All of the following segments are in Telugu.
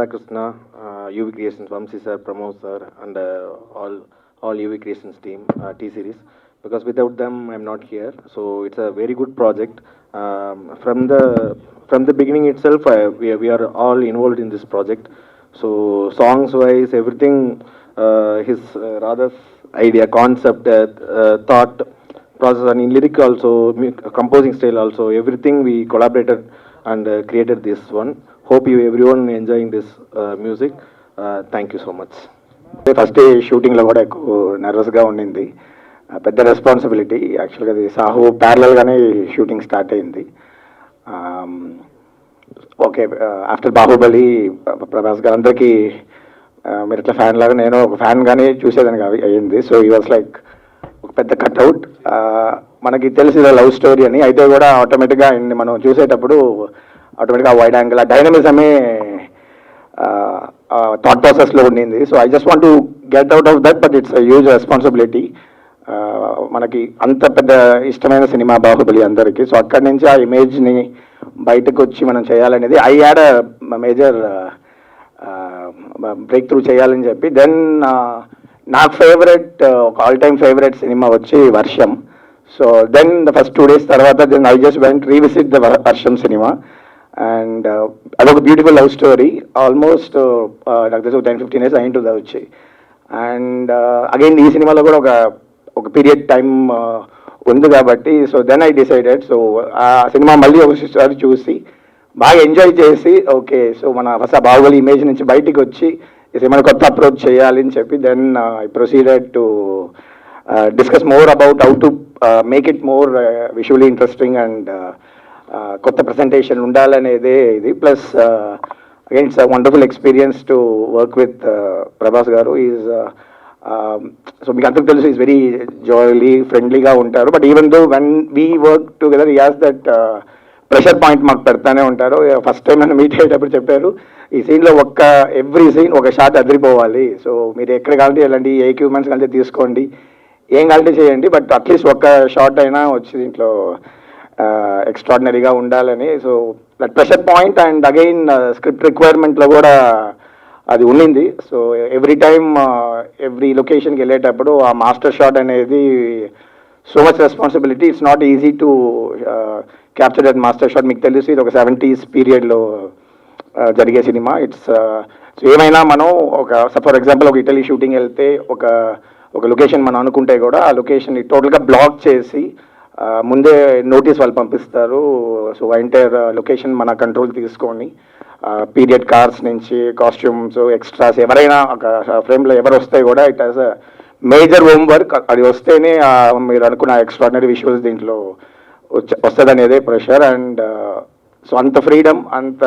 Radhakrishna, UV Creations, Vamsi sir, Pramod sir, and all UV Creations team, T series. Because without them, I'm not here. So it's a very good project. From the beginning itself, we are all involved in this project. So songs wise, everything, his Radha's idea, concept, thought process, and in lyric also, composing style also, everything we collaborated and created this one. Hope you everyone enjoying this music. Thank you so much. First షూటింగ్లో కూడా ఎక్కువ నర్వస్గా ఉండింది. పెద్ద రెస్పాన్సిబిలిటీ. యాక్చువల్గా అది సాహు ప్యారలల్గానే షూటింగ్ స్టార్ట్ అయింది. ఓకే, ఆఫ్టర్ బాహుబలి ప్రభాస్ గారు అందరికీ మీరు ఇట్లా ఫ్యాన్ లాగా నేను ఒక ఫ్యాన్గానే చూసేదానికి అయ్యింది. సో ఈ వాజ్ లైక్ ఒక పెద్ద కట్అవుట్. మనకి తెలిసిన లవ్ స్టోరీ అని అయితే కూడా ఆటోమేటిక్గా మనం చూసేటప్పుడు ఆటోమేటిక్గా వైడ్ యాంగిల్ ఆ డైనమిజమే థాట్ ప్రాసెస్లో ఉండింది. So I just want to get out of that, but it's huge responsibility. మనకి అంత పెద్ద ఇష్టమైన సినిమా బాహుబలి అందరికీ. సో అక్కడి నుంచి ఆ ఇమేజ్ని బయటకు వచ్చి మనం చేయాలనేది I had major break through చేయాలని చెప్పి. దెన్ నాకు ఫేవరెట్ ఒక ఆల్ టైమ్ ఫేవరెట్ సినిమా వచ్చి Varsham. So then the first 2 days తర్వాత then I just went revisit the Varsham సినిమా. అండ్ అదొక బ్యూటిఫుల్ లవ్ స్టోరీ. ఆల్మోస్ట్ నాకు తెలిసి 10-15 years అయింటుంది అది వచ్చి. అండ్ అగైన్ ఈ సినిమాలో కూడా ఒక పీరియడ్ టైం ఉంది కాబట్టి so then I decided. So ఆ సినిమా మళ్ళీ ఒకసారి చూసి బాగా ఎంజాయ్ చేసి ఓకే సో మన ఫస్ట్ బాహుబలి ఇమేజ్ నుంచి బయటికి వచ్చి ఈ సినిమా కొత్త అప్రోచ్ చేయాలి అని చెప్పి then I proceeded to discuss more about how to make it more visually interesting and కొత్త ప్రజెంటేషన్ ఉండాలనేదే ఇది. Plus again it's wonderful experience to work with Prabhas garu. Is so మీకు అందరికి తెలుసు ఈజ్ వెరీ జాయ్లీ ఫ్రెండ్లీగా ఉంటారు. But even though when we work together ఈ హాస్ దట్ ప్రెషర్ పాయింట్ మాకు పెడతానే ఉంటారు. ఫస్ట్ టైం నన్ను మీట్ అయ్యేటప్పుడు చెప్పారు ఈ సీన్లో ఎవ్రీ సీన్ ఒక షాట్ అదిరిపోవాలి. సో మీరు ఎక్కడ కావాలంటే వెళ్ళండి, ఏ ఎక్విప్మెంట్స్ కలితే తీసుకోండి, ఏం కావాలంటే చేయండి, బట్ అట్లీస్ట్ ఒక్క షాట్ అయినా వచ్చి దీంట్లో ఎక్స్ట్రాడినరీగా ఉండాలని. So that pressure point and again script రిక్వైర్మెంట్లో కూడా అది ఉండింది. సో ఎవ్రీ టైమ్ ఎవ్రీ లొకేషన్కి వెళ్ళేటప్పుడు ఆ మాస్టర్ షాట్ అనేది so much responsibility. It's not easy to capture that master shot. మీకు తెలుసు ఇది ఒక 70s పీరియడ్లో జరిగే సినిమా. ఇట్స్ సో ఏమైనా మనం ఫర్ ఎగ్జాంపుల్ ఒక ఇటలీ షూటింగ్ వెళ్తే ఒక లొకేషన్ మనం అనుకుంటే కూడా ఆ లొకేషన్ని టోటల్గా బ్లాక్ చేసి ముందే నోటీస్ వాళ్ళు పంపిస్తారు. సో ఎంటైర్ లొకేషన్ మన కంట్రోల్ తీసుకొని పీరియడ్ కార్స్ నుంచి కాస్ట్యూమ్స్ ఎక్స్ట్రాస్ ఎవరైనా ఒక ఫ్రేమ్లో ఎవరు వస్తే కూడా it has a major home work. అది వస్తేనే మీరు అనుకున్న ఎక్స్ట్రాడినరీ విజువల్స్ దీంట్లో వస్తుంది అనేదే ప్రెషర్. అండ్ సో అంత ఫ్రీడమ్ అంత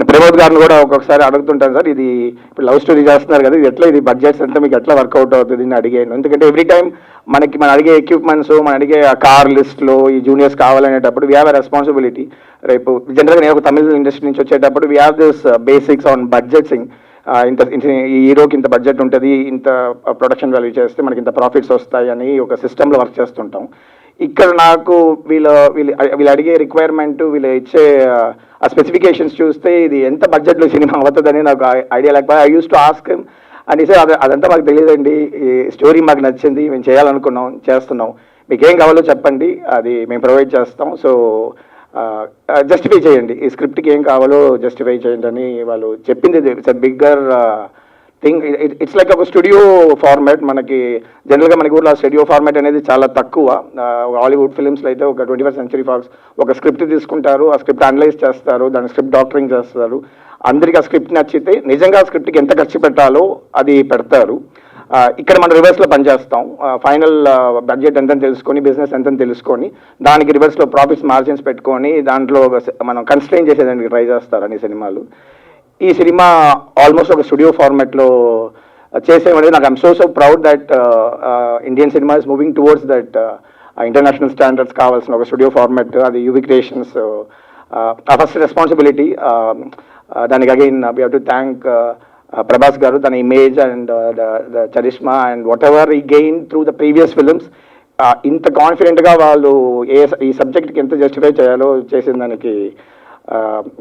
ప్రమోద్ గారిని కూడా ఒక్కొక్కసారి అడుగుతుంటాను సార్ ఇది ఇప్పుడు లవ్ స్టోరీ చేస్తున్నారు కదా, ఇది ఎట్లా ఇది బడ్జెట్స్ అంతా మీకు ఎట్లా వర్కౌట్ అవుతుంది అని అడిగాను. ఎందుకంటే ఎవ్రీ టైం మనం అడిగే ఎక్విప్మెంట్స్ మనం అడిగే ఆ కార్ లిస్ట్లో ఈ జూనియర్స్ కావాలనేటప్పుడు వీ హ్యావ్ ఎ రెస్పాన్సిబిలిటీ. రేపు జనరల్గా నేను ఒక తమిళ ఇండస్ట్రీ నుంచి వచ్చేటప్పుడు we have this basics on బడ్జెట్సింగ్. ఈ హీరోకి ఇంత బడ్జెట్ ఉంటుంది, ఇంత ప్రొడక్షన్ వాల్యూ చేస్తే మనకి ఇంత ప్రాఫిట్స్ వస్తాయి అని ఒక సిస్టంలో వర్క్ చేస్తుంటాం. ఇక్కడ నాకు వీళ్ళు అడిగే రిక్వైర్మెంట్ వీళ్ళు ఇచ్చే ఆ స్పెసిఫికేషన్స్ చూస్తే ఇది ఎంత బడ్జెట్లో సినిమా అవుతుందని నాకు ఐడియా లేకపోతే I use to ask him and sir అదంతా మాకు తెలియదండి, ఈ స్టోరీ మాకు నచ్చింది, మేము చేయాలనుకున్నాం, చేస్తున్నాం, మీకు ఏం కావాలో చెప్పండి, అది మేము ప్రొవైడ్ చేస్తాం. సో జస్టిఫై చేయండి, ఈ స్క్రిప్ట్కి ఏం కావాలో జస్టిఫై చేయండి అని వాళ్ళు చెప్పింది. It's a bigger thing. It's like ఒక స్టూడియో ఫార్మాట్. మనకి జనరల్గా మనకి ఊళ్ళో స్టూడియో ఫార్మాట్ అనేది చాలా తక్కువ. హాలీవుడ్ ఫిల్మ్స్లో అయితే ఒక 21st Century Fox ఒక స్క్రిప్ట్ తీసుకుంటారు, ఆ స్క్రిప్ట్ అనలైజ్ చేస్తారు, దాని స్క్రిప్ట్ డాక్టరింగ్ చేస్తారు, అందరికీ ఆ స్క్రిప్ట్ నచ్చితే నిజంగా ఆ స్క్రిప్ట్కి ఎంత ఖర్చు పెట్టాలో అది పెడతారు. ఇక్కడ మనం రివర్స్లో పనిచేస్తాం. ఫైనల్ బడ్జెట్ ఎంతని తెలుసుకొని బిజినెస్ ఎంతని తెలుసుకొని దానికి రివర్స్లో ప్రాఫిట్స్ మార్జిన్స్ పెట్టుకొని దాంట్లో మనం కన్స్ట్రెయిన్ చేసేదానికి ట్రై చేస్తారు అన్ని సినిమాలు. ఈ సినిమా ఆల్మోస్ట్ ఒక స్టూడియో ఫార్మాట్లో చేసేమనేది నాకు I'm so proud that Indian cinema is moving towards that international standards కావాల్సిన ఒక స్టూడియో ఫార్మాట్. అది యూవీ క్రియేషన్స్ ఆ ఫస్ట్ రెస్పాన్సిబిలిటీ. దానికి again we have to thank Prabhas garu, తన image and the charisma and whatever ఈ gain through the previous films. ఇంత కాన్ఫిడెంట్గా వాళ్ళు ఈ సబ్జెక్ట్కి ఎంత జస్టిఫై చేయాలో చేసిన దానికి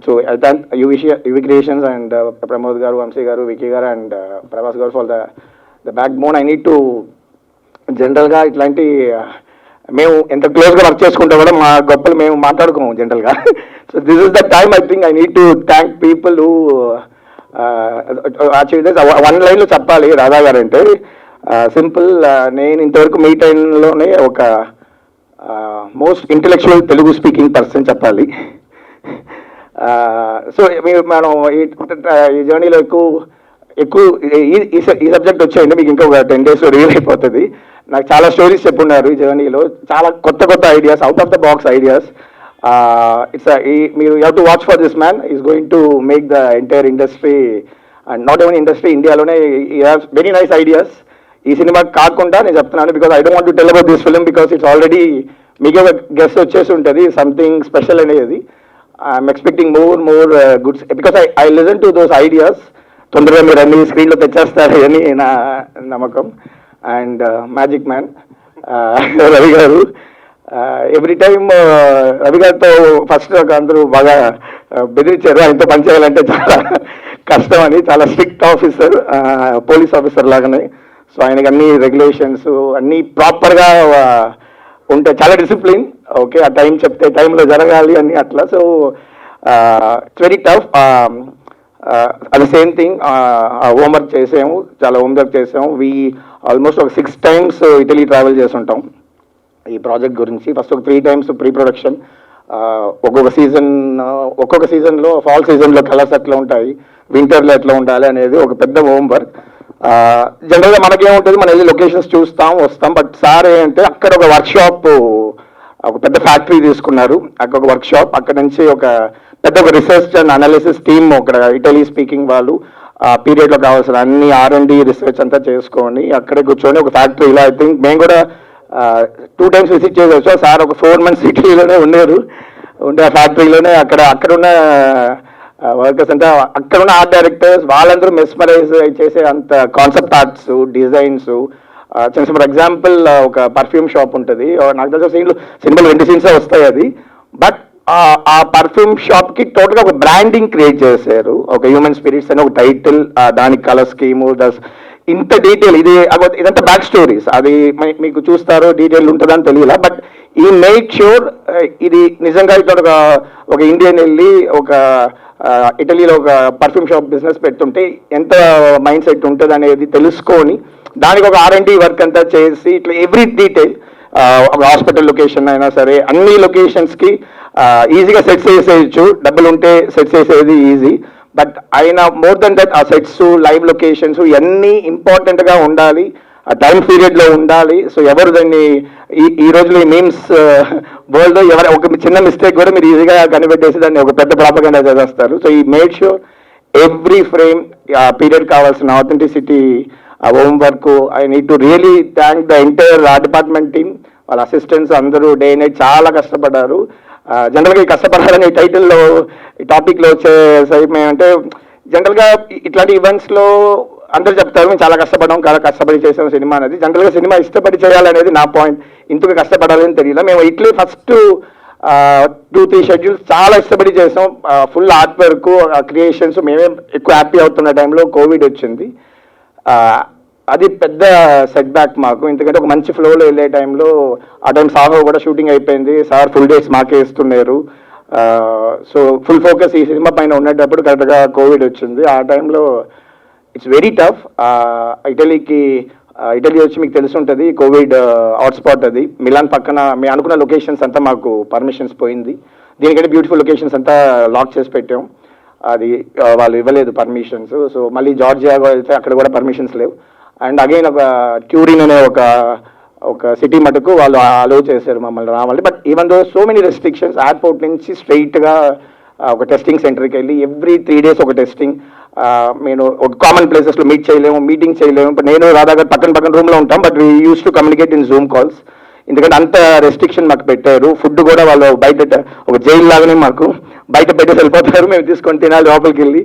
so I thank UV creations and Pramod గారు, వంశీ గారు, వికీ గారు అండ్ ప్రభాస్ గారు for the back bone. I need to జనరల్గా ఇట్లాంటి మేము ఎంత క్లోజ్గా వర్క్ చేసుకుంటే కూడా మా గొప్పలు మేము మాట్లాడుకోము జనరల్గా. So this is the time I think I need to thank people who actually one లైన్లో చెప్పాలి రాధా గారు అంటే సింపుల్. నేను ఇంతవరకు మీ టైంలోనే ఒక most intellectual Telugu speaking person చెప్పాలి. సో మనం ఈ జర్నీలో ఎక్కువ ఈ సబ్జెక్ట్ వచ్చేయండి మీకు ఇంకా ఒక 10 days రియల్ అయిపోతుంది. నాకు చాలా స్టోరీస్ చెప్పున్నారు ఈ జర్నీలో, చాలా కొత్త ideas, out of the box ideas. మీరు you have to watch for this man. Is going to make the entire industry and not only industry, ఇండియాలోనే ఈ హ్యావ్ వెరీ నైస్ ఐడియాస్. ఈ సినిమా కాకుండా నేను చెప్తున్నాను because I don't want to tell about this film because it's already మీకు గెస్ట్ వచ్చేసి ఉంటుంది సంథింగ్ స్పెషల్ అనేది. I'm expecting more goods because I listen to those ideas. తొందరగా మీరు అన్ని స్క్రీన్లో తెచ్చేస్తారు అని నా నమ్మకం. అండ్ మ్యాజిక్ మ్యాన్ రవి గారు, ఎవ్రీ టైమ్ రవి గారితో ఫస్ట్ అందరూ బాగా బెదిరించారు ఆయనతో పనిచేయాలంటే చాలా కష్టం అని. చాలా స్ట్రిక్ట్ ఆఫీసర్, పోలీస్ ఆఫీసర్ లాగానే. సో ఆయనకి అన్ని రెగ్యులేషన్స్ అన్నీ ప్రాపర్గా ఉంటే చాలా డిసిప్లిన్. ఓకే, ఆ టైం చెప్తే టైంలో జరగాలి అని అట్లా. So it's very tough. అది సేమ్ థింగ్ హోంవర్క్ చేసాము, చాలా హోంవర్క్ చేసాము. ఆల్మోస్ట్ ఒక 6 times ఇటలీ ట్రావెల్ చేసి ఉంటాం ఈ ప్రాజెక్ట్ గురించి. ఫస్ట్ ఒక 3 times ప్రీ ప్రొడక్షన్. ఒక్కొక్క సీజన్లో ఫాల్ సీజన్లో కలర్స్ ఎట్లా ఉంటాయి, వింటర్లో ఎట్లా ఉండాలి అనేది ఒక పెద్ద హోంవర్క్. జనరల్గా మనకేముంటుంది, మనం వెళ్ళి లొకేషన్స్ చూస్తాం వస్తాం. బట్ సార్ ఏంటంటే అక్కడ ఒక వర్క్షాప్, ఒక పెద్ద ఫ్యాక్టరీ తీసుకున్నారు, అక్కడ ఒక వర్క్షాప్, అక్కడ నుంచి ఒక పెద్ద ఒక రీసెర్చ్ అండ్ అనాలిసిస్ టీమ్, ఒక ఇటలీ స్పీకింగ్ వాళ్ళు ఆ పీరియడ్లో కావాల్సిన అన్ని R&D రీసెర్చ్ అంతా చేసుకొని అక్కడే కూర్చొని ఒక ఫ్యాక్టరీలో, ఐ థింక్ మేము కూడా 2 times విజిట్ చేయవచ్చు. సార్ ఒక 4 months సిటీలోనే ఉండే ఆ ఫ్యాక్టరీలోనే అక్కడున్న వర్కర్స్ అంటే అక్కడున్న ఆర్ట్ డైరెక్టర్స్ వాళ్ళందరూ మెస్మరైజ్ చేసే అంత concept arts, designs. For example ఒక పర్ఫ్యూమ్ షాప్ ఉంటుంది, నాకు తెలిసిన సినిమాలో 2 scenes వస్తాయి అది. బట్ ఆ పర్ఫ్యూమ్ షాప్కి టోటల్గా ఒక బ్రాండింగ్ క్రియేట్ చేశారు, ఒక హ్యూమన్ స్పిరిట్స్ అని ఒక టైటిల్, దానికి కలర్ స్కీము, ఇంత డీటెయిల్. ఇదంతా బ్యాక్ స్టోరీస్, అది మీకు చూస్తారో డీటెయిల్ ఉంటుందని తెలియలా. బట్ ఈ మేక్ ష్యూర్ ఇది నిజంగా ఇక్కడ ఒక ఇండియన్ వెళ్ళి ఒక ఇటలీలో ఒక పర్ఫ్యూమ్ షాప్ బిజినెస్ పెడుతుంటే ఎంత మైండ్ సెట్ ఉంటుంది అనేది తెలుసుకొని దానికి ఒక R&D వర్క్ అంతా చేసి ఇట్లా ఎవ్రీ డీటెయిల్, ఒక హాస్పిటల్ లొకేషన్ అయినా సరే అన్ని లొకేషన్స్కి ఈజీగా సెట్స్ వేసేయచ్చు, డబ్బులు ఉంటే సెట్స్ వేసేది ఈజీ. బట్ అయినా మోర్ దెన్ దట్ ఆ సెట్స్, లైవ్ లొకేషన్స్ ఇవన్నీ ఇంపార్టెంట్గా ఉండాలి, ఆ టైం పీరియడ్లో ఉండాలి. సో ఎవరు దాన్ని ఈ రోజులో ఈ మీమ్స్ వరల్డ్లో ఒక చిన్న మిస్టేక్ కూడా మీరు ఈజీగా కనిపెట్టేసి దాన్ని ఒక పెద్ద ప్రాపగండా చేసేస్తారు. సో ఈ మేడ్ షూర్ ఎవ్రీ ఫ్రేమ్ ఆ పీరియడ్ కావాల్సిన ఆథెంటిసిటీ, ఆ home work. I need to really thank the entire art department team, వాళ్ళ అసిస్టెంట్స్ అందరూ డే నైట్ చాలా కష్టపడ్డారు. జనరల్గా ఈ కష్టపడాలని ఈ టైటిల్లో ఈ టాపిక్లో వచ్చే అంటే జనరల్గా ఇట్లాంటి ఈవెంట్స్లో అందరూ చెప్తారు మేము చాలా కష్టపడి చేసాం సినిమా అనేది. జనరల్గా సినిమా ఇష్టపడి చేయాలనేది నా పాయింట్. ఇంతగా కష్టపడాలని తెలియదు. మేము ఇట్లీ ఫస్ట్ 2-3 schedules చాలా ఇష్టపడి చేసాం, ఫుల్ ఆర్ట్ వర్క్, క్రియేషన్స్. మేమే ఎక్కువ హ్యాపీ అవుతున్న టైంలో కోవిడ్ వచ్చింది. అది పెద్ద సెట్ బ్యాక్ మాకు, ఎందుకంటే ఒక మంచి ఫ్లోలో వెళ్ళే టైంలో ఆ టైం సాహో కూడా షూటింగ్ అయిపోయింది, సార్ ఫుల్ డేస్ మాకే ఇస్తున్నారు. సో ఫుల్ ఫోకస్ ఈ సినిమా పైన ఉండేటప్పుడు కరెక్ట్గా కోవిడ్ వచ్చింది. ఆ టైంలో ఇట్స్ వెరీ టఫ్. ఇటలీ వచ్చి మీకు తెలిసి ఉంటుంది కోవిడ్ హాట్స్పాట్ అది. మిలాన్ పక్కన మేము అనుకున్న లొకేషన్స్ అంతా మాకు పర్మిషన్స్ పోయింది. దీనికంటే బ్యూటిఫుల్ లొకేషన్స్ అంతా లాక్ చేసి పెట్టాం, అది వాళ్ళు ఇవ్వలేదు పర్మిషన్స్. సో మళ్ళీ జార్జియా వెళ్తే అక్కడ కూడా పర్మిషన్స్ లేవు. అండ్ అగైన్ ఒక ట్యూరిన్ అనే ఒక సిటీ మటుకు వాళ్ళు అలో చేశారు మమ్మల్ని రావాలి. But even though so many restrictions, airport నుంచి స్ట్రైట్గా ఒక టెస్టింగ్ సెంటర్కి వెళ్ళి ఎవ్రీ 3 days ఒక టెస్టింగ్. నేను ఒక కామన్ ప్లేసెస్లో మీటింగ్ చేయలేము. ఇప్పుడు నేను రాధా గారు పక్కన రూమ్లో ఉంటాం, but we use to communicate in Zoom calls, ఎందుకంటే అంత రెస్ట్రిక్షన్ మాకు పెట్టారు. ఫుడ్ కూడా వాళ్ళు బయట ఒక జైలు లాగానే మాకు బయట పెట్టేసి వెళ్ళిపోతారు, మేము తీసుకొని తినాలి లోపలికి వెళ్ళి.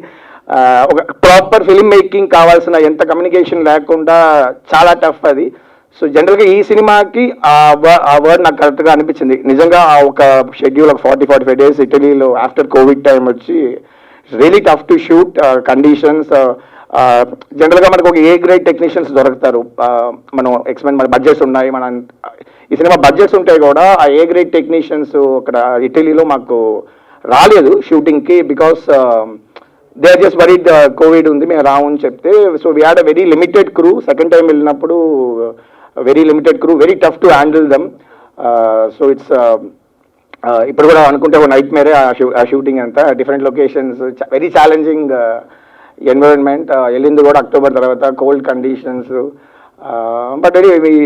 ఒక ప్రాపర్ ఫిల్మ్ మేకింగ్ కావాల్సిన ఎంత కమ్యూనికేషన్ లేకుండా చాలా టఫ్ అది. సో జనరల్గా ఈ సినిమాకి ఆ వర్డ్ నాకు కరెక్ట్గా అనిపించింది. నిజంగా ఆ ఒక షెడ్యూల్ ఒక 40-45 డేస్ ఇటలీలో ఆఫ్టర్ కోవిడ్ టైం వచ్చి really tough to shoot conditions. జనరల్గా మనకు ఒక ఏ గ్రేడ్ టెక్నీషియన్స్ దొరుకుతారు. మనం ఎక్స్పెండ్ మన బడ్జెట్స్ ఉన్నాయి, మన ఈ సినిమా బడ్జెట్స్ ఉంటాయి కూడా ఆ ఏ గ్రేడ్ టెక్నీషియన్స్ అక్కడ ఇటలీలో మాకు రాలేదు షూటింగ్కి. Because they are just worried covid ఉంది, మేము రామని చెప్తే. So we had a very limited crew. Second time వెళ్ళినప్పుడు very limited crew, very tough to handle them. So it's ఇప్పుడు కూడా అనుకుంటే ఒక నైట్ మేరే ఆ షూటింగ్ అంతా. Different locations, very challenging environment. వెళ్ళింది కూడా అక్టోబర్ తర్వాత, cold conditions. But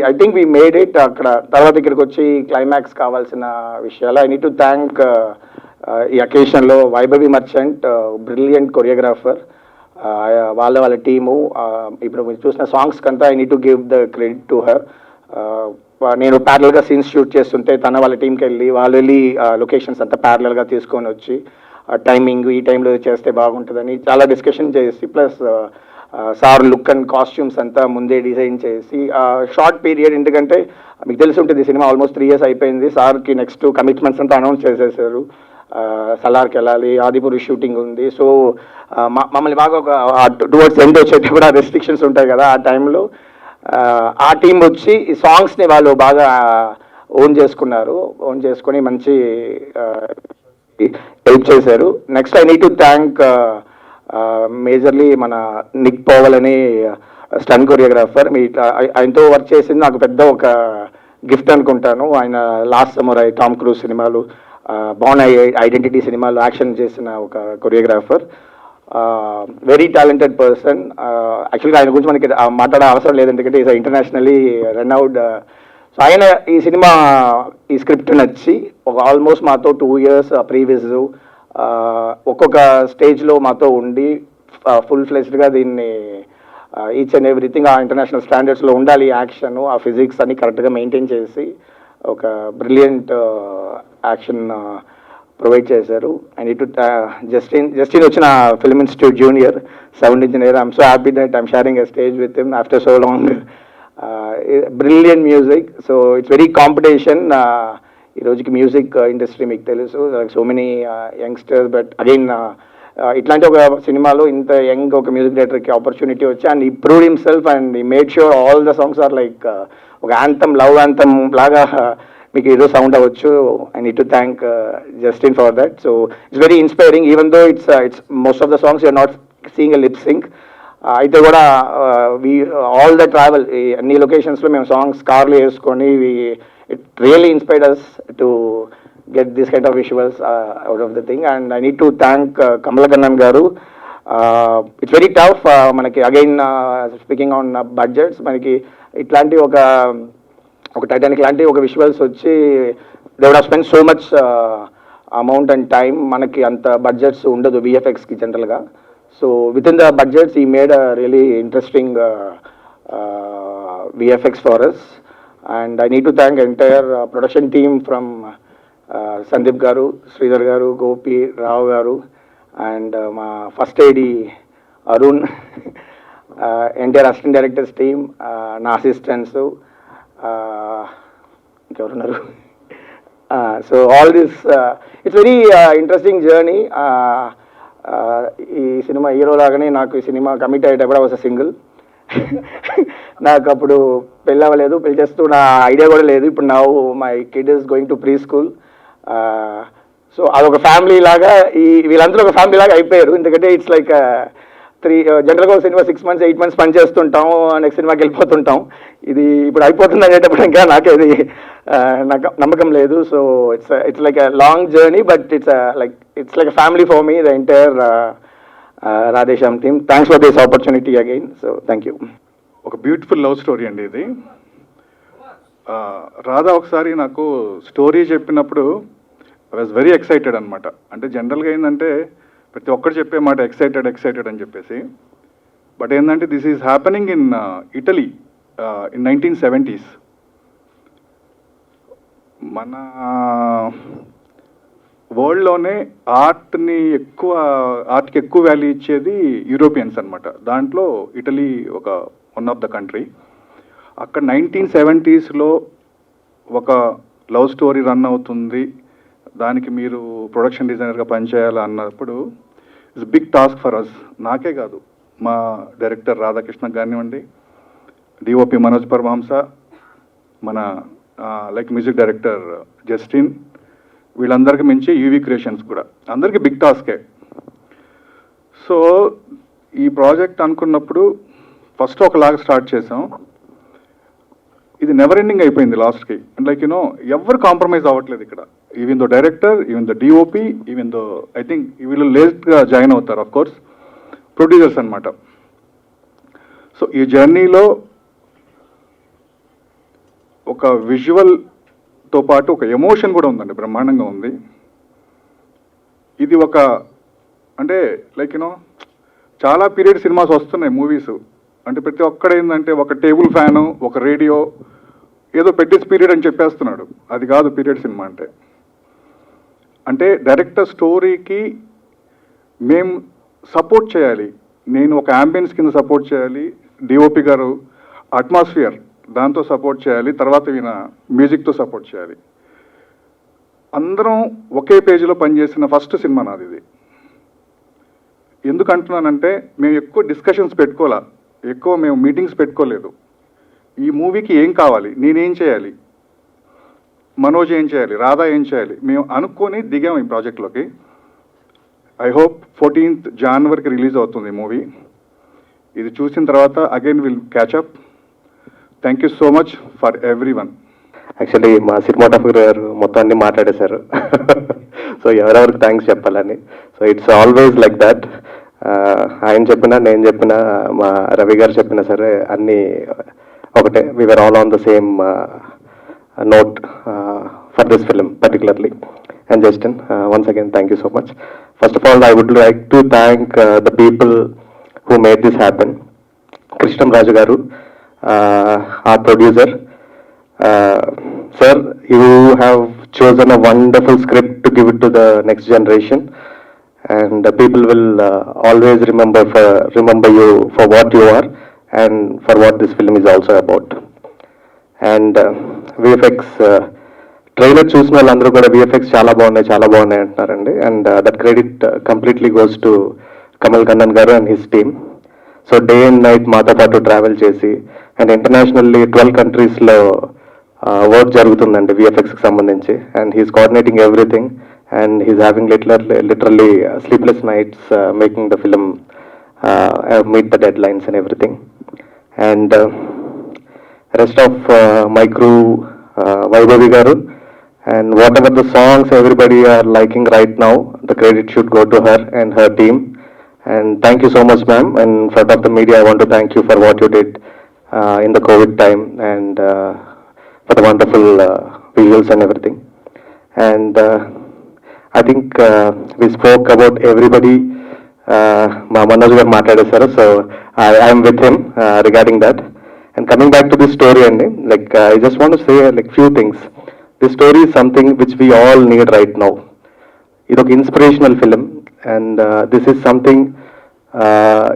I think we made it. అక్కడ తర్వాత ఇక్కడికి వచ్చి క్లైమాక్స్ కావాల్సిన విషయాలు. ఐ నీడ్ టు థ్యాంక్ ఈ అకేషన్లో వైభవి మర్చెంట్, బ్రిలియంట్ కొరియోగ్రాఫర్, వాళ్ళ టీము. ఇప్పుడు మీరు చూసిన సాంగ్స్ కంతా I need to give the credit to her. నేను ప్యారలల్గా సీన్స్ షూట్ చేస్తుంటే వాళ్ళ టీంకి వెళ్ళి లొకేషన్స్ అంతా ప్యారలల్గా తీసుకొని వచ్చి టైమింగ్ ఈ టైంలో చేస్తే బాగుంటుందని చాలా డిస్కషన్ చేసి, plus sir look and costumes అంతా ముందే డిజైన్ చేసి షార్ట్ పీరియడ్. ఎందుకంటే మీకు తెలిసి ఉంటుంది సినిమా ఆల్మోస్ట్ 3 years అయిపోయింది. సార్కి నెక్స్ట్ కమిట్మెంట్స్ అంతా అనౌన్స్ చేసేసారు. సలార్కి వెళ్ళాలి, ఆదిపురి షూటింగ్ ఉంది. సో మమ్మల్ని బాగా ఒక టువర్డ్స్ ఎండ్ వచ్చేటి కూడా రెస్ట్రిక్షన్స్ ఉంటాయి కదా, ఆ టైంలో ఆ టీం వచ్చి ఈ సాంగ్స్ని వాళ్ళు బాగా ఓన్ చేసుకొని మంచి హెల్ప్ చేశారు. Next I need to thank majorly మన నిక్ పోవల్ అని స్టన్ కొరియోగ్రాఫర్. ఆయనతో వర్క్ చేసింది నాకు పెద్ద ఒక గిఫ్ట్ అనుకుంటాను. ఆయన లాస్ట్ సమురాయ్, టామ్ క్రూజ్ సినిమాలు, బార్న్ ఐడెంటిటీ సినిమాలు యాక్షన్ చేసిన ఒక కొరియోగ్రాఫర్. Very talented person. యాక్చువల్గా ఆయన గురించి మనకి మాట్లాడే అవసరం లేదు, ఎందుకంటే ఈజ్ ఇంటర్నేషనలీ రన్అవుడ్. సో ఆయన ఈ సినిమా ఈ స్క్రిప్ట్ నచ్చి ఒక ఆల్మోస్ట్ మాతో 2 years ప్రీవియస్ ఒక్కొక్క స్టేజ్లో మాతో ఉండి ఫుల్ ఫ్లెజ్డ్గా దీన్ని ఈచ్ అండ్ ఎవ్రీథింగ్ ఆ ఇంటర్నేషనల్ స్టాండర్డ్స్లో ఉండాలి. యాక్షన్, ఆ ఫిజిక్స్ అన్ని కరెక్ట్గా మెయింటైన్ చేసి ఒక బ్రిలియంట్ యాక్షన్ ప్రొవైడ్ చేశారు. ఐ నీడ్ టు జస్టిన్ వచ్చిన film institute junior, 7th engineer. I'm so happy that I'm sharing a stage with him after so long. Brilliant music. So it's very competition ఈ రోజుకి మ్యూజిక్ ఇండస్ట్రీ, మీకు తెలుసు, so many youngsters. But again ఇట్లాంటి ఒక సినిమాలో ఇంత యంగ్ ఒక మ్యూజిక్ డైరెక్టర్కి ఆపర్చునిటీ వచ్చి and he proved himself and he made sure all the songs are like ఒక యాంథమ్, లవ్ యాంథమ్ లాగా మీకు ఏదో సౌండ్ అవ్వచ్చు. I need to thank Justin for that. So it's very inspiring, even though it's most of the songs you're not seeing a lip sync. అయితే కూడా ఆల్ ద ట్రావెల్ అన్ని లొకేషన్స్లో మేము సాంగ్స్ కార్లు వేసుకొని it really inspired us to get this kind of visuals out of the thing. And I need to thank Kamalakanan garu. It's very tough. Manaki again speaking on budgets, manaki itlanti oka Titanic lanti oka visuals vachi they would have spent so much amount and time. Manaki anta budgets undadu VFX ki general ga. So within the budgets he made a really interesting VFX for us. And I need to thank entire production team from Sandeep garu, Sridhar garu, Gopi, Rao garu, and మా first AD Arun, NTR assistant directors team, నా అసిస్టెంట్స్, ఇంకెవరున్నారు. So all this it's very interesting journey. ఈ సినిమా హీరో లాగానే నాకు ఈ సినిమా కమిట్ అయ్యేటప్పుడు వాజ్ అ సింగిల్. నాకు అప్పుడు పెళ్ళి అవ్వలేదు, పెళ్లి చేస్తూ నా ఐడియా కూడా లేదు. ఇప్పుడు నా my kid is going to pre school. So అదొక ఫ్యామిలీ లాగా వీళ్ళందరూ ఒక ఫ్యామిలీ లాగా అయిపోయారు. ఎందుకంటే ఇట్స్ లైక్ జనరల్గా ఒక సినిమా 6 months 8 months పని చేస్తుంటాం, నెక్స్ట్ సినిమాకి వెళ్ళిపోతుంటాం. ఇది ఇప్పుడు అయిపోతుంది అనేటప్పుడు ఇంకా నాకేది నమ్మకం లేదు. So it's like a long journey, but it's like a family for me, the entire Radhe Shyam team. Thanks for this opportunity again. So thank you. ఒక బ్యూటిఫుల్ లవ్ స్టోరీ అండి ఇది. రాధా ఒకసారి నాకు స్టోరీ చెప్పినప్పుడు ఐ వాజ్ వెరీ ఎక్సైటెడ్ అనమాట. అంటే జనరల్గా ఏంటంటే ప్రతి ఒక్కరు చెప్పే మాట ఎక్సైటెడ్ అని చెప్పేసి. బట్ ఏంటంటే this is happening in Italy in 1970s. మన వరల్డ్లోనే ఆర్ట్కి ఎక్కువ వాల్యూ ఇచ్చేది యూరోపియన్స్ అనమాట. దాంట్లో ఇటలీ ఒక వన్ ఆఫ్ ద కంట్రీ. అక్కడ 1970s ఒక లవ్ స్టోరీ రన్ అవుతుంది, దానికి మీరు ప్రొడక్షన్ డిజైనర్గా పనిచేయాలి అన్నప్పుడు it's big task for us. నాకే కాదు, మా డైరెక్టర్ రాధాకృష్ణ కానివ్వండి, డిఓపి మనోజ్ పరమహంస, మన లైక్ మ్యూజిక్ డైరెక్టర్ జస్టిన్, వీళ్ళందరికీ మించి యూవీ క్రియేషన్స్ కూడా అందరికీ బిగ్ టాస్కే. సో ఈ ప్రాజెక్ట్ అనుకున్నప్పుడు ఫస్ట్ ఒకలాగా స్టార్ట్ చేసాం, ఇది నెవర్ ఎండింగ్ అయిపోయింది లాస్ట్కి. అండ్ లైక్ యూనో ఎవరు కాంప్రమైజ్ అవ్వట్లేదు ఇక్కడ, even though director, even though DOP, even though I think వీళ్ళు లేట్గా జాయిన్ అవుతారు ఆఫ్ కోర్స్ ప్రొడ్యూసర్స్ అనమాట. సో ఈ జర్నీలో ఒక విజువల్తో పాటు ఒక ఎమోషన్ కూడా ఉందండి, బ్రహ్మాండంగా ఉంది. ఇది ఒక అంటే లైక్ యూనో చాలా పీరియడ్ సినిమాస్ వస్తున్నాయి మూవీస్, అంటే ప్రతి ఒక్కడేందంటే ఒక టేబుల్ ఫ్యాను, ఒక రేడియో, ఏదో పెట్టేసి పీరియడ్ అని చెప్పేస్తున్నాడు. అది కాదు పీరియడ్ సినిమా అంటే. అంటే డైరెక్టర్ స్టోరీకి మేము సపోర్ట్ చేయాలి, నేను ఒక అంబియన్స్ కింద సపోర్ట్ చేయాలి, డిఓపి గారు అట్మాస్ఫియర్ దాంతో సపోర్ట్ చేయాలి, తర్వాత ఈయన మ్యూజిక్తో సపోర్ట్ చేయాలి. అందరం ఒకే పేజీలో పనిచేసిన ఫస్ట్ సినిమా నాది ఇది. ఎందుకు అంటున్నానంటే మేము ఎక్కువ డిస్కషన్స్ పెట్టుకోలే, ఎక్కువ మేము మీటింగ్స్ పెట్టుకోలేదు. ఈ మూవీకి ఏం కావాలి, నేనేం చేయాలి, మనోజ్ ఏం చేయాలి, రాధా ఏం చేయాలి, మేము అనుకొని దిగాం ఈ ప్రాజెక్ట్లోకి. I hope 14th January release అవుతుంది ఈ మూవీ. ఇది చూసిన తర్వాత again will catch up. Thank you so much for every one. Actually మా సినిమాటోగ్రఫర్ గారు మొత్తం అన్ని మాట్లాడేశారు. సో ఎవరెవరికి థ్యాంక్స్ చెప్పాలని. So it's always like that. ఆయన చెప్పినా నేను చెప్పినా మా రవి గారు చెప్పినా సరే అన్నీ ఒకటే. We're all on the same note for this film particularly. And Justin, once again thank you so much. First of all, I would like to thank the people who made this happen. Krishnam Raju garu, our producer. Sir, you have chosen a wonderful script to give it to the next generation, and people will always remember you for what you are and for what this film is also about. And VFX trailer చూసిన వాళ్ళందరూ కూడా విఎఫ్ఎక్స్ చాలా బాగున్నాయి అంటున్నారండి. And that credit completely goes to Kamal Kannan garu and his team. So day and night మాతో పాటు ట్రావెల్ చేసి అండ్ ఇంటర్నేషనల్లీ 12 countries వర్క్ జరుగుతుందండి విఎఫ్ఎక్స్కి సంబంధించి. And he's coordinating everything and he's having literally sleepless nights making the film meet the dead lines and everything. And rest of my crew, Vaibhavi garu, and whatever the songs everybody are liking right now, the credit should go to her and her team. And thank you so much, ma'am. And in front of the media, I want to thank you for what you did in the COVID time and for the wonderful visuals and everything. And I think we spoke about everybody. Ma Manoj garu maatladesaru, so I am with him regarding that. And coming back to this story, and like I just want to say like few things. This story is something which we all need right now. It's an inspirational film, and this is something.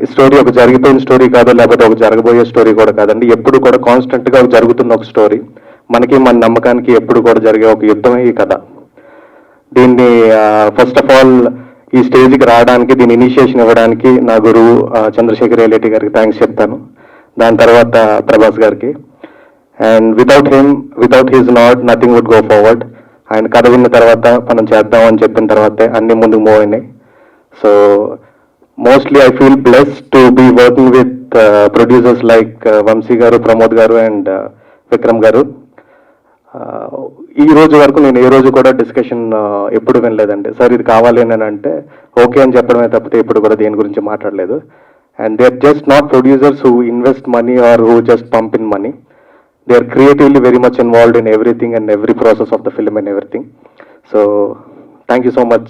ఈ స్టోరీ ఒక జరిగిపోయిన స్టోరీ కాదు, లేకపోతే ఒక జరగబోయే స్టోరీ కూడా కాదండి. ఎప్పుడు కూడా కాన్స్టెంట్గా జరుగుతున్న ఒక స్టోరీ. మనకి మన నమ్మకానికి ఎప్పుడు కూడా జరిగే ఒక యుద్ధమే ఈ కథ. దీన్ని ఫస్ట్ ఆఫ్ ఆల్ ఈ స్టేజ్కి రావడానికి, దీని ఇనిషియేషన్ ఇవ్వడానికి నా గురువు చంద్రశేఖర్ రెడ్డి గారికి థ్యాంక్స్ చెప్తాను. దాని తర్వాత ప్రభాస్ గారికి. And without his not nothing would go forward. ఆయన కథ విన్న తర్వాత మనం చేద్దాం అని చెప్పిన తర్వాతే అన్ని ముందుకు మూవ్ అయినాయి. So mostly I feel blessed to be working with producers like Vamshi garu, Pramod గారు అండ్ విక్రమ్ గారు. ఈ రోజు వరకు నేను ఏ రోజు కూడా డిస్కషన్ ఎప్పుడు వినలేదండి. సార్ ఇది కావాలి అని అంటే ఓకే అని చెప్పడమే తప్పితే ఎప్పుడు కూడా దేని గురించి మాట్లాడలేదు. And they're just not producers who invest money or who just pump in money. They're creatively very much involved in everything and every process of the film and everything. So thank you so much.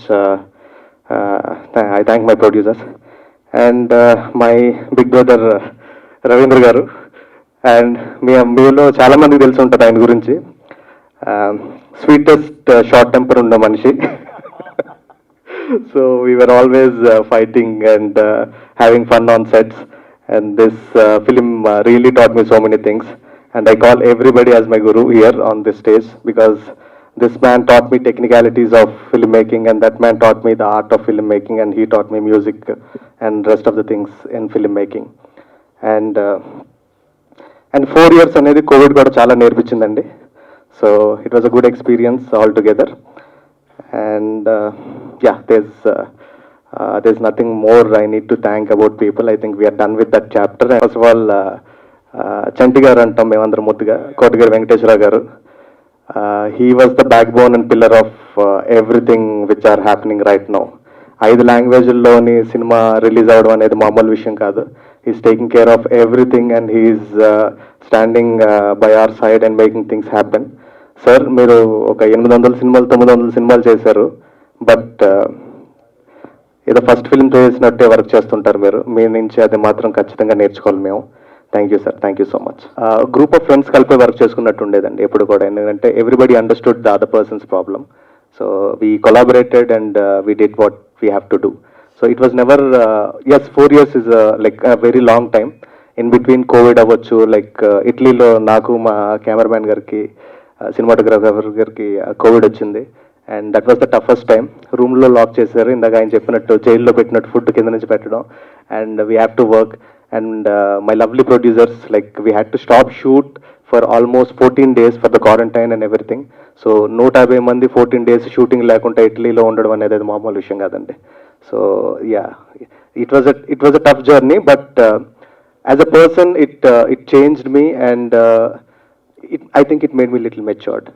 I thank my producers and my big brother Ravindra garu. And మీలో చాలా మందికి తెలిసి ఉంటుంది ఆయన గురించి. స్వీటెస్ట్ షార్ట్ టెంపర్ ఉన్న మనిషి. So we were always fighting and having fun on sets, and this film really taught me so many things. and I call everybody as my guru here on this stage, because this man taught me technicalities of filmmaking, and that man taught me the art of filmmaking, and he taught me music and rest of the things in filmmaking. And 4 years అనేది కోవిడ్ కూడా చాలా నేర్పించిందండి. So it was a good experience all together. And yeah, there's nothing more I need to thank about people. I think we are done with that chapter. First of all, చంటి గారు అంటాం మేమందరం ముద్దుగా, కోటగిరి వెంకటేశ్వర గారు. He was the backbone and pillar of everything which are happening right now. 5 లాంగ్వేజ్ల్లోని సినిమా రిలీజ్ అవ్వడం అనేది మామూలు విషయం కాదు. He's taking care of everything, and he's standing by our side and making things happen. Sir, మీరు ఒక 800 సినిమాలు 900 సినిమాలు చేశారు, బట్ ఏదో ఫస్ట్ ఫిల్మ్తో చేసినట్టే వర్క్ చేస్తుంటారు మీరు. మీ నుంచి అది మాత్రం ఖచ్చితంగా నేర్చుకోవాలి మేము. Thank you sir, thank you so much. Group of friends కలిపి వర్క్ చేసుకున్నట్టు ఉండేదండి ఎప్పుడు కూడా, ఎందుకంటే everybody understood the other persons problem. So we collaborated and we did what we have to do. So it was never, as 4 years is like very long time. In between covid అవ్వచ్చు, లైక్ ఇటలీలో నాకు మా కెమెరామ్యాన్ గారికి సినిమాటోగ్రాఫర్ గారికి కోవిడ్ వచ్చింది, and that was the toughest time. రూమ్లో లాక్ చేశారు, ఇందాక ఆయన చెప్పినట్టు జైల్లో పెట్టినట్టు ఫుడ్ కింద నుంచి పెట్టడం, and we have to work. And my lovely producers, like we had to stop shoot for almost 14 days for the quarantine and everything. So 150 మంది 14 days షూటింగ్ లేకుండా ఇటలీలో ఉండడం అనేది అది మామూలు విషయం కాదండి. So yeah, it was a tough journey, but as a person it changed me, and I think it made me little matured.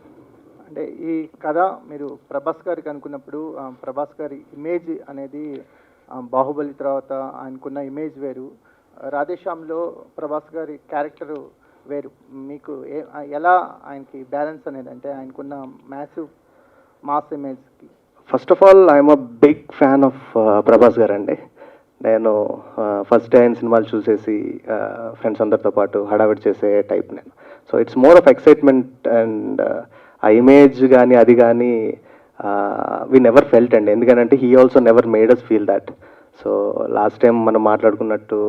అంటే ఈ కథ మీరు ప్రభాస్ గారికి అనుకున్నప్పుడు, ప్రభాస్ గారి ఇమేజ్ అనేది బాహుబలి తర్వాత ఆయనకున్న ఇమేజ్ వేరు, రాధేశ్యామ్లో ప్రభాస్ గారి క్యారెక్టర్ వేరు. మీకు ఎలా ఆయనకి బ్యాలెన్స్ అనేది, అంటే ఆయనకున్న మ్యాసివ్ మాస్ ఇమేజ్కి? First of all, I'm a big fan of Prabhas garu అండి. నేను ఫస్ట్ డే ఆయన సినిమాలు చూసేసి ఫ్రెండ్స్ అందరితో పాటు హడావిడి చేసే టైప్ నేను. So it's more of excitement, and ఆ ఇమేజ్ కానీ అది కానీ వీ నెవర్ ఫెల్ట్ అండి. ఎందుకంటే he also never made us feel that. So last time మనం మాట్లాడుకున్నట్టు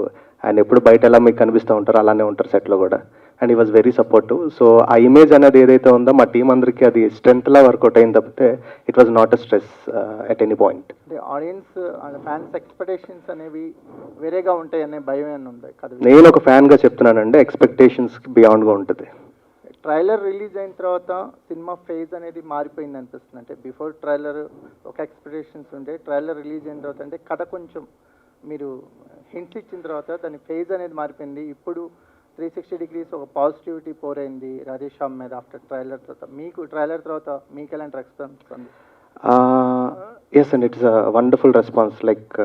ఆయన ఎప్పుడు బయట ఎలా మీకు కనిపిస్తూ ఉంటారో అలానే ఉంటారు సెట్లో కూడా, and he was very supportive. So ఆ ఇమేజ్ అనేది ఏదైతే ఉందో మా టీం అందరికీ అది స్ట్రెంత్లా వర్కౌట్ అయింది తప్పితే it was not a stress at any point. అంటే ఆడియన్స్ ఫ్యాన్స్ ఎక్స్పెక్టేషన్స్ అనేవి వేరేగా ఉంటాయి అనే భయం అని ఉంది కదా? నేను ఒక ఫ్యాన్గా చెప్తున్నానండి, ఎక్స్పెక్టేషన్స్ బియాండ్గా ఉంటుంది. ట్రైలర్ రిలీజ్ అయిన తర్వాత సినిమా ఫేజ్ అనేది మారిపోయింది అనిపిస్తుంది. అంటే బిఫోర్ ట్రైలర్ ఒక ఎక్స్పెక్టేషన్స్ ఉండే, ట్రైలర్ రిలీజ్ అయిన తర్వాత అంటే కథ కొంచెం మీరు హింట్స్ ఇచ్చిన తర్వాత దాని ఫేజ్ అనేది మారిపోయింది. ఇప్పుడు 360 degrees ఒక పాజిటివిటీ పోరైంది రాధేశ్యామ్ మీద ఆఫ్టర్ ట్రైలర్ తర్వాత. మీకు ట్రైలర్ తర్వాత మీకు ఎలాంటి రెస్పాన్స్ ఉంది? Yes and it's a wonderful response. Like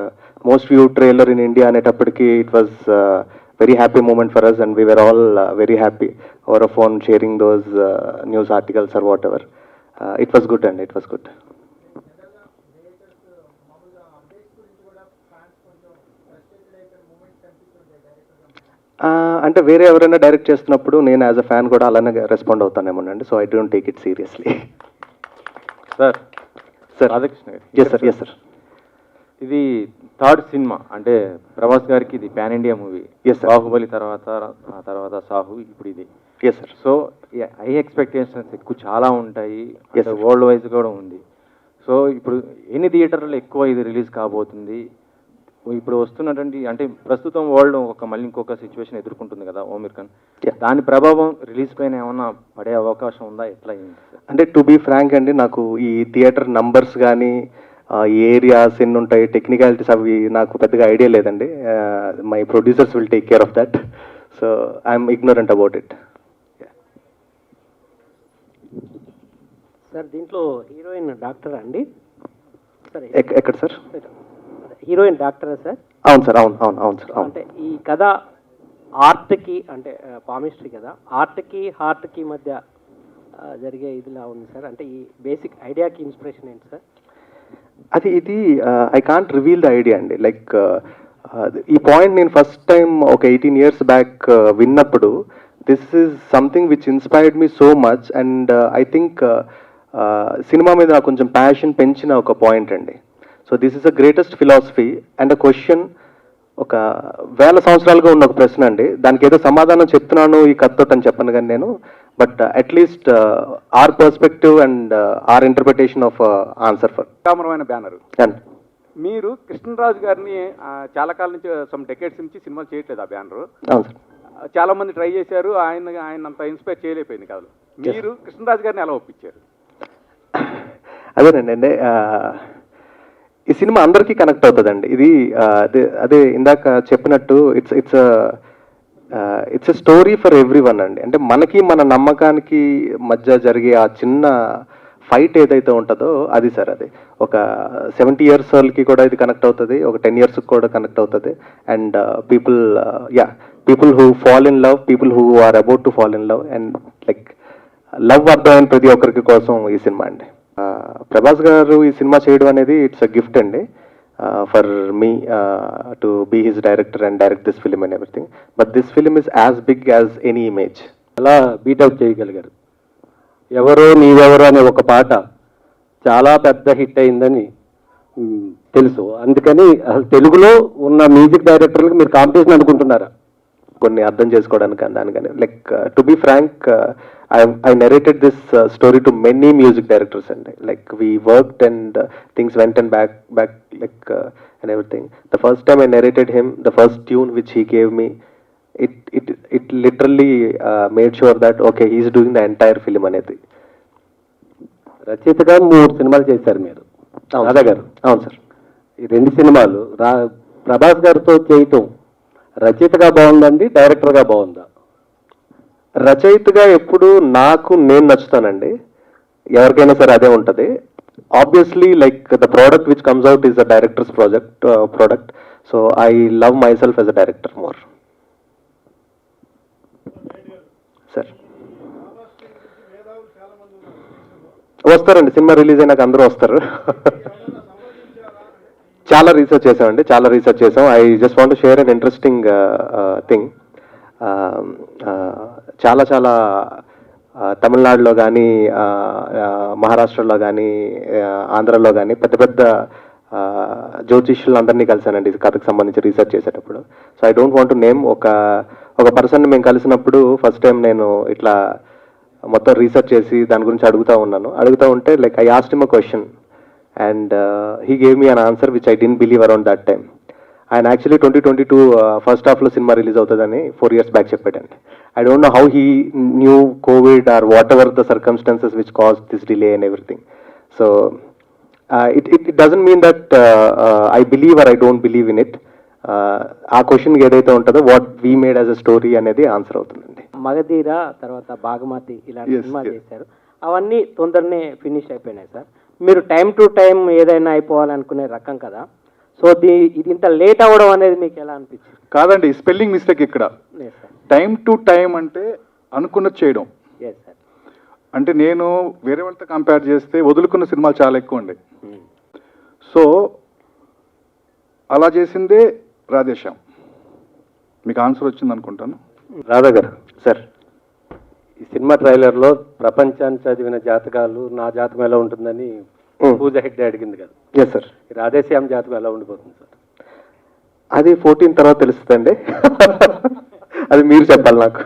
most view trailer in India అనేటప్పటికీ it was very happy moment for us, and we were all very happy over a phone sharing those news articles or whatever. It was good, and it was good. అంటే వేరే ఎవరైనా డైరెక్ట్ చేస్తున్నప్పుడు నేను యాజ్ అ ఫ్యాన్ కూడా అలానే రెస్పాండ్ అవుతానేమోనండి. So I don't take it seriously. Sir Radhakrishna garu. Yes sir. ఇది థర్డ్ సినిమా, అంటే ప్రభాస్ గారికి ఇది pan India movie. Yes, sir. Baahubali తర్వాత సాహు, ఇప్పుడు ఇది. Yes sir. So high expectations ఎక్కువ చాలా ఉంటాయి, Yes, sir. వరల్డ్ వైజ్ కూడా ఉంది. సో ఇప్పుడు ఎన్ని థియేటర్లో ఎక్కువ ఇది రిలీజ్ కాబోతుంది? ఇప్పుడు వస్తున్నటువంటి, అంటే ప్రస్తుతం వరల్డ్ మళ్ళీ ఇంకొక సిచ్యువేషన్ ఎదుర్కొంటుంది కదా ఓమిక్రాన్, Yeah. దాని ప్రభావం రిలీజ్ పైన ఏమన్నా పడే అవకాశం ఉందా? ఎట్లా అయింది సార్? అంటే టు బీ ఫ్రాంక్ అండి, నాకు ఈ థియేటర్ నంబర్స్ కానీ ఏరియాస్ ఎన్ని ఉంటాయి, టెక్నికాలిటీస్ అవి నాకు పెద్దగా ఐడియా లేదండి. My producers will take care of that. So I'm ignorant about it. Sir దీంట్లో హీరోయిన్ డాక్టర్ అండి? సరే, ఎక్కడ సార్? హీరోయిన్ డాక్టరా సార్? అవును సార్, అవును అవును అవును సార్, అవును. అంటే ఈ కథ ఆర్ట్కి, అంటే పామిస్ట్రీ కదా, ఆర్ట్కి హార్ట్కి మధ్య జరిగే ఇదిలా ఉంది సార్. అంటే ఈ బేసిక్ ఐడియాకి ఇన్స్పిరేషన్ ఏంటి సార్? ఇది I can't reveal the idea అండి. లైక్ ఈ పాయింట్ నేను ఫస్ట్ టైం ఒక 18 years బ్యాక్ విన్నప్పుడు, this is something which inspired me so much, and I think cinema మీద నాకు కొంచెం ప్యాషన్ పెంచిన ఒక పాయింట్ అండి. So this is the greatest philosophy and a question ఒక వేల సంవత్సరాలుగా ఉన్న ఒక ప్రశ్న అండి. దానికి ఏదో సమాధానం చెప్తున్నాను ఈ కథతో అని చెప్పను కానీ నేను, but at least our perspective and our interpretation of answer for కామరమైన బ్యానర్. అండ్ మీరు కృష్ణరాజు గారిని చాలా కాలం నుంచి సమ్ డెకేడ్స్ నుంచి సినిమాలు చేయట్లేదు ఆ బ్యానర్. అవును సార్. చాలా మంది ట్రై చేశారు, ఆయన అంత ఇన్స్పైర్ చేయలేకపోయింది కాదు. మీరు కృష్ణరాజు గారిని ఎలా ఒప్పించారు? అదేనండి అంటే ఈ సినిమా అందరికీ కనెక్ట్ అవుతుందండి. ఇది అదే ఇందాక చెప్పినట్టు it's a story for every one అండి. అంటే మనకి మన నమ్మకానికి మధ్య జరిగే ఆ చిన్న ఫైట్ ఏదైతే ఉంటుందో అది సార్. అది ఒక 70 years వాళ్ళకి కూడా ఇది కనెక్ట్ అవుతుంది, ఒక 10 years కూడా కనెక్ట్ అవుతుంది. And people who fall in love, people who are about to fall in love, and like love అర్థమైన ప్రతి ఒక్కరికి కోసం ఈ సినిమా అండి. ప్రభాస్ గారు ఈ సినిమా చేయడం అనేది ఇట్స్ అ గిఫ్ట్ అండి for me to be his director and direct this film and everything. But this film is as big as any image. అలా బీటౌట్ చేయగలిగారు. ఎవరో నీవెవరో అనే ఒక పాట చాలా పెద్ద హిట్ అయిందని తెలుసు. అందుకని అసలు తెలుగులో ఉన్న మ్యూజిక్ డైరెక్టర్లకు మీరు కాంపిటీషన్ అనుకుంటున్నారా? కొన్ని అర్థం చేసుకోవడానికి దానికని like to be frank, I narrated this story to many music directors and like we worked and things went and back like and everything. The first time I narrated him, the first tune which he gave me, it literally made sure that okay, he is doing the entire film anedi. రచయితగా 3 సినిమాలు చేశారు మీరు, రాధా గారు. అవును సార్. ఈ 2 సినిమాలు ప్రభాస్ గారితో చేయటం రచయితగా బాగుందండి, డైరెక్టర్గా బాగుందా? రచయితగా ఎప్పుడు నేను నచ్చుతానండి, ఎవరికైనా సరే అదే ఉంటుంది. Obviously like the product which comes out is the directors product, so I love my self as a director more. Sir వస్తారండి, సినిమా రిలీజ్ అయినాక అందరూ వస్తారు. చాలా రీసెర్చ్ చేసాం. I just want to share an interesting thing. చాలా తమిళనాడులో కానీ, మహారాష్ట్రలో కానీ, ఆంధ్రలో కానీ పెద్ద జ్యోతిష్యులు అందరినీ కలిసానండి ఈ కథకు సంబంధించి రీసెర్చ్ చేసేటప్పుడు. So I don't want to name. ఒక పర్సన్ని మేము కలిసినప్పుడు ఫస్ట్ టైం నేను ఇట్లా మొత్తం రీసెర్చ్ చేసి దాని గురించి అడుగుతూ ఉంటే like I asked him a question and he gave me an answer which I didn't believe around that time. ఆయన యాక్చువల్లీ 2022 ఫస్ట్ హాఫ్లో సినిమా రిలీజ్ అవుతుందని 4 years బ్యాక్ చెప్పాడండి. I don't know how he knew covid or whatever the circumstances which cause this delay and everything. So it doesn't mean that I believe or I don't believe in it. ఆ క్వశ్చన్కి ఏదైతే ఉంటుందో what we made as a story అనేది ఆన్సర్ అవుతుందండి. మగధీర తర్వాత బాగమతి ఇలాంటి Yes, సినిమా yes. చేశారు, అవన్నీ తొందరనే ఫినిష్ అయిపోయినాయి సార్. మీరు టైం టు టైం ఏదైనా అయిపోవాలనుకునే రకం కదా, సో ఇది ఇంత లేట్ అవ్వడం అనేది మీకు ఎలా అనిపించింది? కాదండి, స్పెల్లింగ్ మిస్టేక్ ఇక్కడ. లేదు సార్. టైం టు టైం అంటే అనుకున్నది చేయడం. Yes sir. అంటే నేను వేరే వాళ్ళతో కంపేర్ చేస్తే వదులుకున్న సినిమాలు చాలా ఎక్కువ ఉండే. సో అలా చేసిందే రాధేశ్యామ్. మీకు ఆన్సర్ వచ్చింది అనుకుంటాను. రాధా గారు, సార్ ఈ సినిమా ట్రైలర్లో ప్రపంచాన్ని చదివిన జాతకాలు నా జాతకం ఎలా ఉంటుందని పూజ హెగ్డే అడిగింది కదా, ఎస్ సార్. రాధేశ్యామ్ జాతకం ఎలా ఉండిపోతుంది సార్? అది 14 తర్వాత తెలుస్తుందండి. అది మీరు చెప్పాలి నాకు.